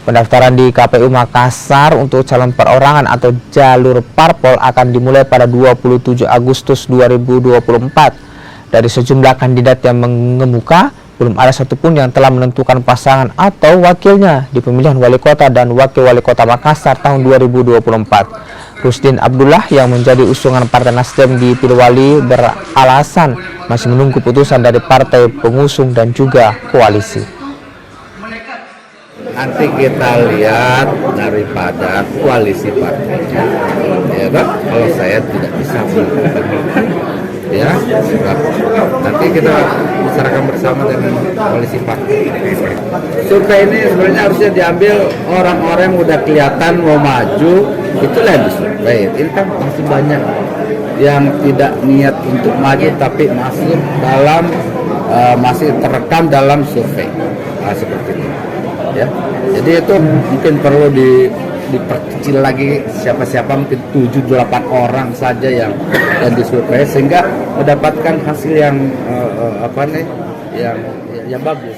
Pendaftaran di KPU Makassar untuk calon perorangan atau jalur parpol akan dimulai pada 27 Agustus 2024. Dari sejumlah kandidat yang mengemuka, belum ada satupun yang telah menentukan pasangan atau wakilnya di pemilihan wali kota dan wakil wali kota Makassar tahun 2024. Rusdin Abdullah yang menjadi usungan Partai Nasdem di Pilwali beralasan masih menunggu putusan dari partai pengusung dan juga koalisi. Nanti kita lihat daripada koalisi partainya, ya kan? Kalau saya tidak bisa ya, nanti kita bicarakan bersama dengan koalisi partai. Survei ini sebenarnya harusnya diambil orang-orang yang udah kelihatan mau maju, itulah yang disurvei. Ini kan masih banyak yang tidak niat untuk maju tapi masuk dalam masih terekam dalam survei, seperti itu. Ya, jadi itu mungkin perlu diperkecil lagi siapa-siapa, mungkin 7-8 orang saja yang disurvei sehingga mendapatkan hasil yang yang bagus.